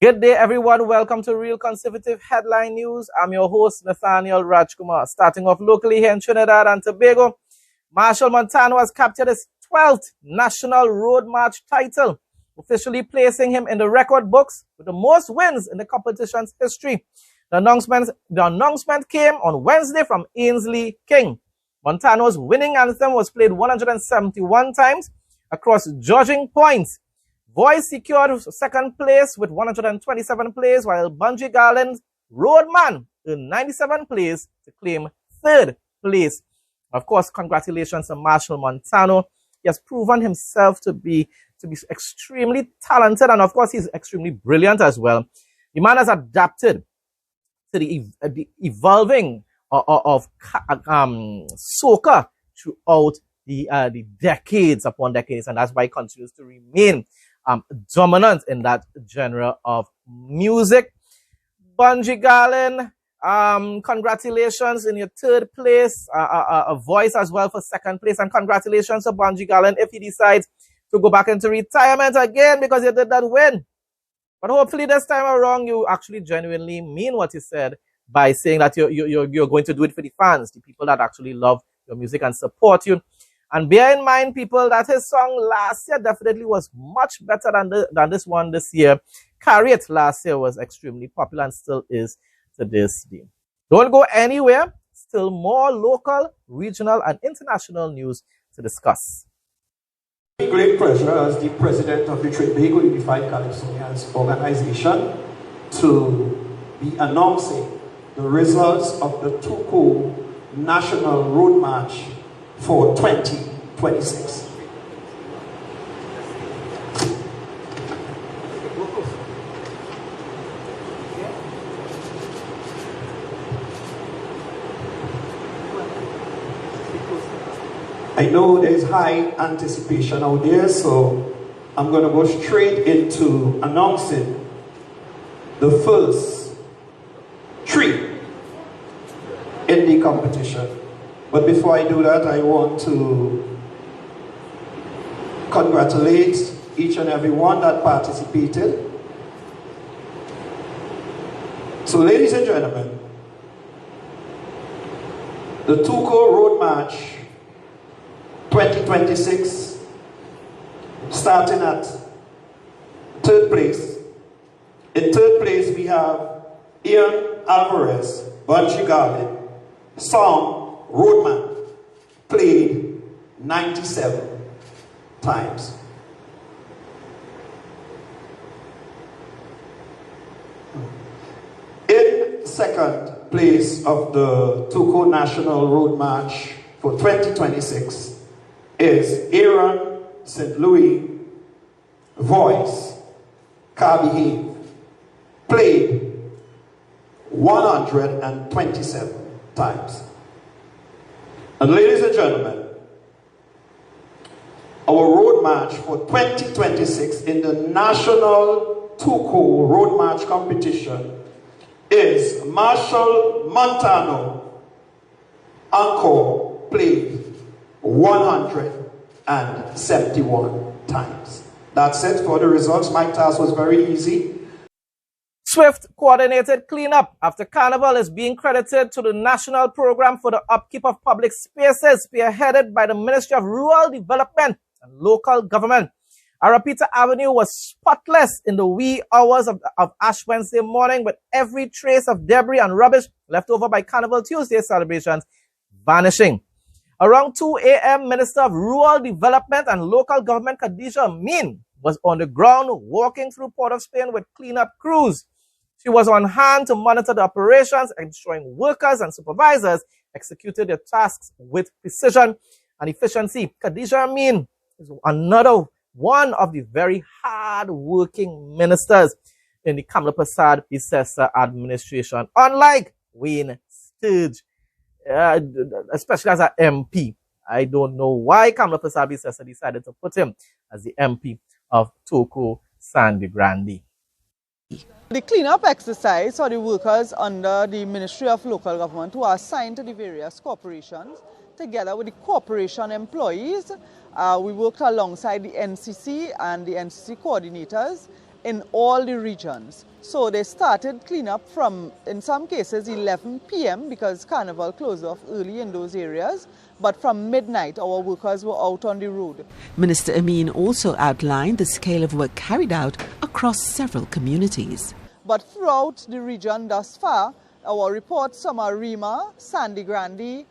Good day, everyone. Welcome to Real Conservative Headline News. I'm your host, Nathaniel Rajkumar. Starting off locally here in Trinidad and Tobago, Machel Montano has captured his 12th National Road March title, officially placing him in the record books with the most wins in the competition's history. The announcement came on Wednesday from Ainsley King. Montano's winning anthem was played 171 times across judging points. Voice secured second place with 127 plays, while Bunji Garland's Roadman earned 97 plays to claim third place. Of course, congratulations to Machel Montano. He has proven himself to be extremely talented, and of course, he's extremely brilliant as well. The man has adapted to the evolving of soca throughout the decades upon decades, and that's why he continues to remain dominant in that genre of music. Bunji Garland, congratulations in your third place. A voice as well for second place, and congratulations to Bunji Garland if he decides to go back into retirement again because he did that win. But hopefully this time around you actually genuinely mean what you said by saying that you're going to do it for the fans, the people that actually love your music and support you. And bear in mind, people, that his song last year definitely was much better than this one this year. Carry It last year was extremely popular and still is to this day. Don't go anywhere. Still more local, regional, and international news to discuss. Great pleasure as the president of the TOBAGO Unified Calypsonians organization to be announcing the results of the TOBAGO National Road March for 2026. I know there's high anticipation out there, so I'm going to go straight into announcing the first three in the competition. But before I do that, I want to congratulate each and every one that participated. So, ladies and gentlemen, the TOBAGO Road March 2026, starting at third place. In third place, we have Ian Alvarez, Bunji Garland, song Roadman, played 97 times. In second place of the TOBAGO National Road March for 2026 is Aaron St. Louis, voice, Car Behave, played 127 times. And ladies and gentlemen, our road march for 2026 in the National TOBAGO Road March competition is Machel Montano, encore, played 171 times. That's it for the results. My task was very easy. Swift coordinated cleanup after Carnival is being credited to the National Program for the Upkeep of Public Spaces, spearheaded by the Ministry of Rural Development and Local Government. Arapita Avenue was spotless in the wee hours of Ash Wednesday morning, with every trace of debris and rubbish left over by Carnival Tuesday celebrations vanishing. Around 2 a.m., Minister of Rural Development and Local Government Khadija Amin was on the ground walking through Port of Spain with cleanup crews. She was on hand to monitor the operations, ensuring workers and supervisors executed their tasks with precision and efficiency. Khadija Amin is another one of the very hard-working ministers in the Kamla Prasad Bisesa administration, unlike Wayne Sturge, especially as an MP. I don't know why Kamla Prasad Bisesa decided to put him as the MP of Toko Sandy Grande. The cleanup exercise for the workers under the Ministry of Local Government who are assigned to the various corporations, together with the corporation employees, we worked alongside the NCC and the NCC coordinators in all the regions. So they started cleanup from, in some cases, 11 p.m. because Carnival closed off early in those areas. But from midnight, our workers were out on the road. Minister Amin also outlined the scale of work carried out across several communities. But throughout the region thus far, our reports from Arima, Sandy Grande,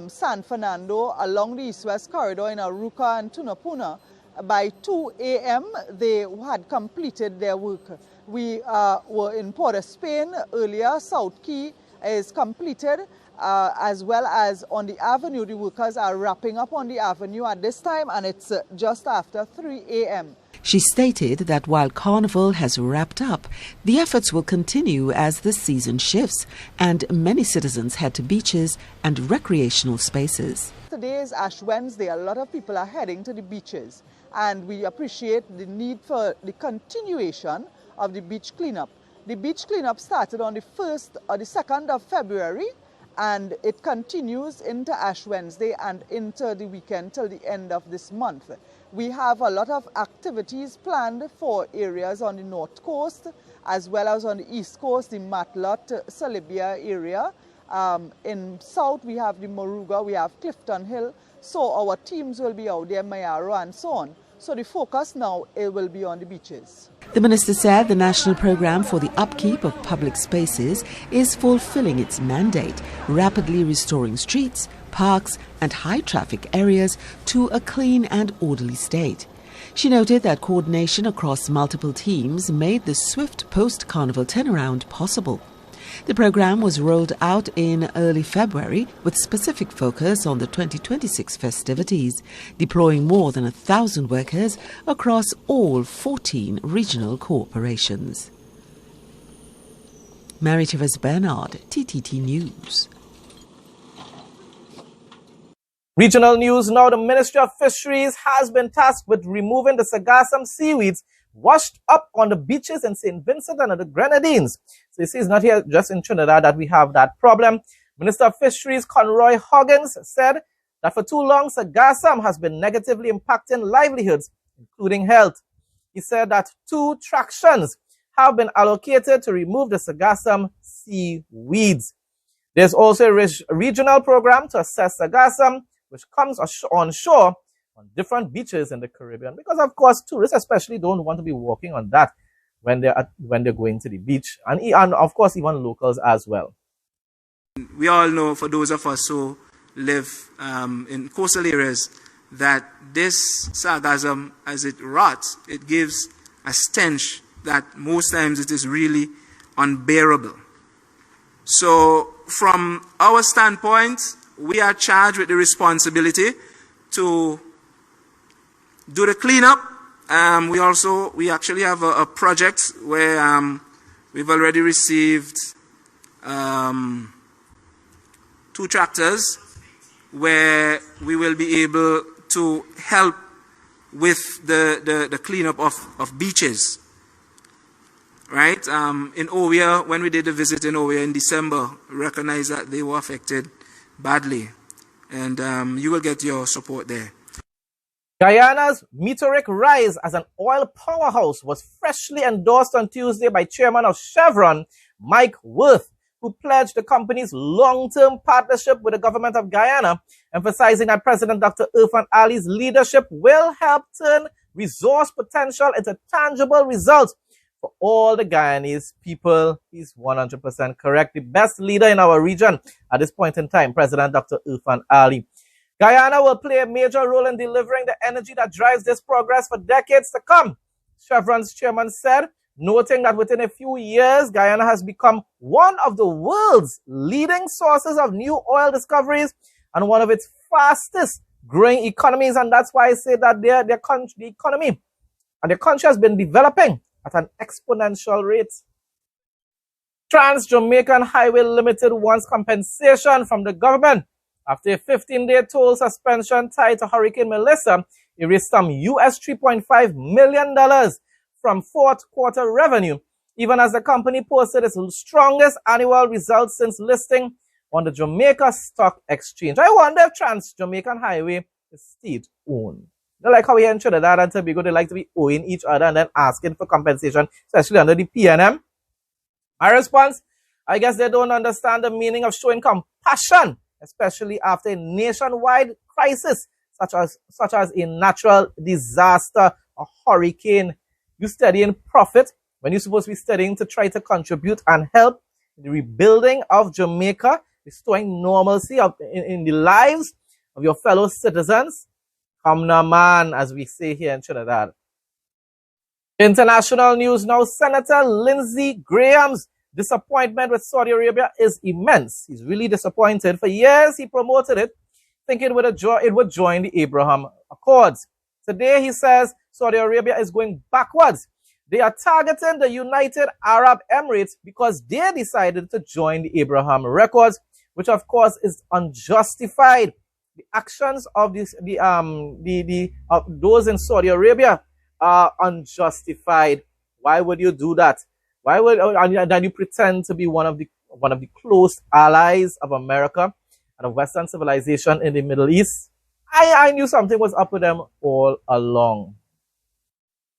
San Fernando, along the east-west corridor in Aruca and Tunapuna, by 2 a.m. they had completed their work. We were in Port of Spain earlier. South Key is completed, as well as on the avenue. The workers are wrapping up on the avenue at this time, and it's just after 3 a.m. She stated that while Carnival has wrapped up, the efforts will continue as the season shifts and many citizens head to beaches and recreational spaces. Today is Ash Wednesday. A lot of people are heading to the beaches, and we appreciate the need for the continuation of the beach cleanup. The beach cleanup started on the 1st or the 2nd of February, and it continues into Ash Wednesday and into the weekend till the end of this month. We have a lot of activities planned for areas on the north coast as well as on the east coast, the Matlot, Salibia area. In south we have the Moruga, we have Clifton Hill. So our teams will be out there, Mayaro and so on. So the focus now will be on the beaches. The minister said the national program for the upkeep of public spaces is fulfilling its mandate, rapidly restoring streets, parks and high-traffic areas to a clean and orderly state. She noted that coordination across multiple teams made the swift post-Carnival turnaround possible. The program was rolled out in early February with specific focus on the 2026 festivities, deploying more than 1,000 workers across all 14 regional corporations. Mary-Therese Bernard, TTT News. Regional news now. The Ministry of Fisheries has been tasked with removing the sargassum seaweeds washed up on the beaches in St. Vincent and the Grenadines. So you see, it's not here just in Trinidad that we have that problem. Minister of Fisheries Conroy Hoggins said that for too long, sargassum has been negatively impacting livelihoods, including health. He said that 2 tractions have been allocated to remove the sargassum seaweeds. There's also a regional program to assess sargassum, which comes on shore on different beaches in the Caribbean, because of course tourists especially don't want to be walking on that when they're going to the beach, and of course even locals as well. We all know, for those of us who live in coastal areas, that this sargassum, as it rots, it gives a stench that most times it is really unbearable. So from our standpoint, we are charged with the responsibility to do the cleanup. We actually have a project where we've already received 2 tractors where we will be able to help with the cleanup of beaches. Right? In Ovia, when we did a visit in Ovia in December, we recognized that they were affected badly. And you will get your support there. Guyana's meteoric rise as an oil powerhouse was freshly endorsed on Tuesday by Chairman of Chevron, Mike Wirth, who pledged the company's long-term partnership with the government of Guyana, emphasizing that President Dr. Irfan Ali's leadership will help turn resource potential into tangible results for all the Guyanese people. He's 100% correct. The best leader in our region at this point in time, President Dr. Irfan Ali. Guyana will play a major role in delivering the energy that drives this progress for decades to come, Chevron's chairman said, noting that within a few years, Guyana has become one of the world's leading sources of new oil discoveries and one of its fastest growing economies. And that's why I say that the economy and the country has been developing at an exponential rate. Trans-Jamaican Highway Limited wants compensation from the government after a 15-day toll suspension tied to Hurricane Melissa erased some US $3.5 million from fourth quarter revenue, even as the company posted its strongest annual results since listing on the Jamaica Stock Exchange. I wonder if Trans-Jamaican Highway is state-owned. like how we in Trinidad and Tobago, they like to be owing each other and then asking for compensation, especially under the PNM. My response, I guess they don't understand the meaning of showing compassion, especially after a nationwide crisis, such as a natural disaster, a hurricane. You studying profit when you're supposed to be studying to try to contribute and help the rebuilding of Jamaica, restoring normalcy in the lives of your fellow citizens. Come now, man, as we say here in Trinidad. International news now. Senator Lindsey Graham's disappointment with Saudi Arabia is immense. He's really disappointed. For years, he promoted it, thinking it would join the Abraham Accords. Today, he says Saudi Arabia is going backwards. They are targeting the United Arab Emirates because they decided to join the Abraham Accords, which of course is unjustified. The actions of those in Saudi Arabia are unjustified. Why would you do that? Why would and then you pretend to be one of the close allies of America and of Western civilization in the Middle East? I knew something was up with them all along.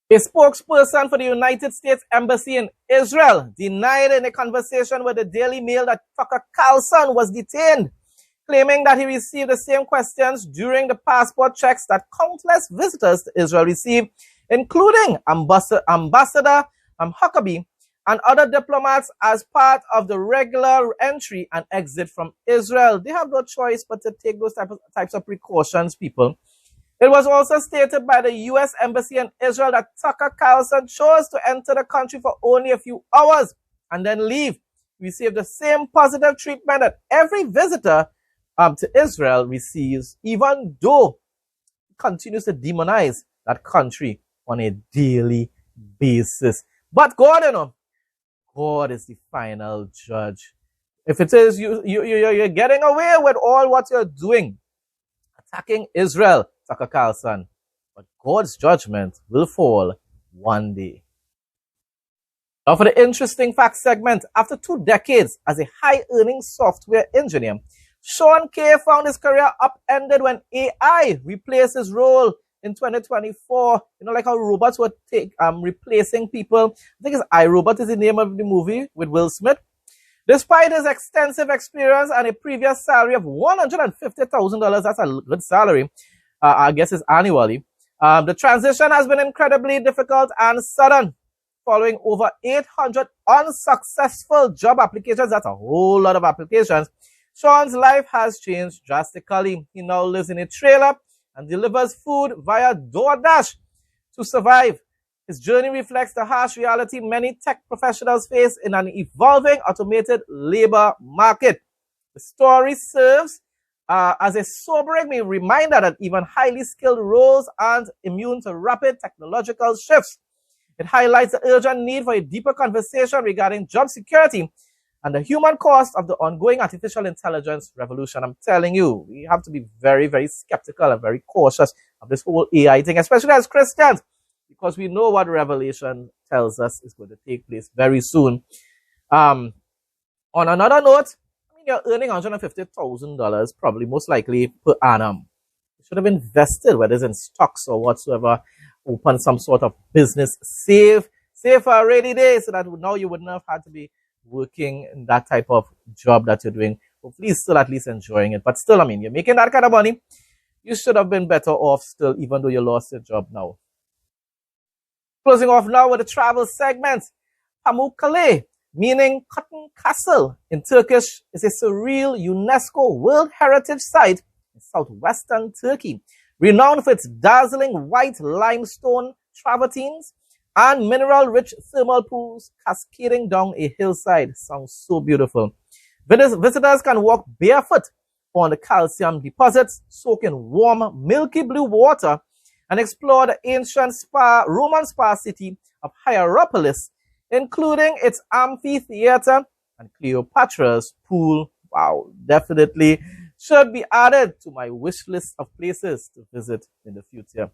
A spokesperson for the United States Embassy in Israel denied in a conversation with the Daily Mail that Tucker Carlson was detained, claiming that he received the same questions during the passport checks that countless visitors to Israel received, including Ambassador Huckabee and other diplomats as part of the regular entry and exit from Israel. They have no choice but to take those types of precautions, people. It was also stated by the U.S. Embassy in Israel that Tucker Carlson chose to enter the country for only a few hours and then leave. He received the same positive treatment that every visitor to Israel receives, even though he continues to demonize that country on a daily basis. But God, God is the final judge. If it is you're getting away with all what you're doing, attacking Israel, Tucker Carlson, but God's judgment will fall one day. Now for the interesting fact segment, after 2 decades as a high-earning software engineer, Sean Kay found his career upended when AI replaced his role in 2024. Like how robots were replacing people. I think it's iRobot is the name of the movie with Will Smith. Despite his extensive experience and a previous salary of $150,000, that's a good salary, I guess it's annually, the transition has been incredibly difficult and sudden. Following over 800 unsuccessful job applications, that's a whole lot of applications, Sean's life has changed drastically. He now lives in a trailer and delivers food via DoorDash to survive. His journey reflects the harsh reality many tech professionals face in an evolving automated labor market. The story serves as a sobering reminder that even highly skilled roles aren't immune to rapid technological shifts. It highlights the urgent need for a deeper conversation regarding job security and the human cost of the ongoing artificial intelligence revolution. I'm telling you, we have to be very, very skeptical and very cautious of this whole AI thing, especially as Christians, because we know what Revelation tells us is going to take place very soon. On another note, you're earning $150,000 probably most likely per annum. You should have invested, whether it's in stocks or whatsoever, open some sort of business, save for a rainy day so that now you wouldn't have had to be working in that type of job that you're doing. Hopefully you're still at least enjoying it. But still, you're making that kind of money. You should have been better off still, even though you lost your job now. Closing off now with the travel segment. Pamukkale, meaning Cotton Castle in Turkish, is a surreal UNESCO World Heritage Site in southwestern Turkey, renowned for its dazzling white limestone travertines and mineral-rich thermal pools cascading down a hillside. Sounds so beautiful. Visitors can walk barefoot on the calcium deposits, soak in warm, milky blue water, and explore the ancient Roman spa city of Hierapolis, including its amphitheater and Cleopatra's pool. Wow, definitely should be added to my wish list of places to visit in the future.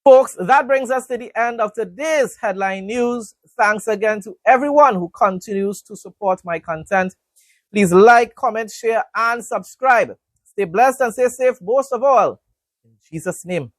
Folks, that brings us to the end of today's headline news. Thanks again to everyone who continues to support my content. Please like, comment, share, and subscribe. Stay blessed and stay safe, most of all. In Jesus' name.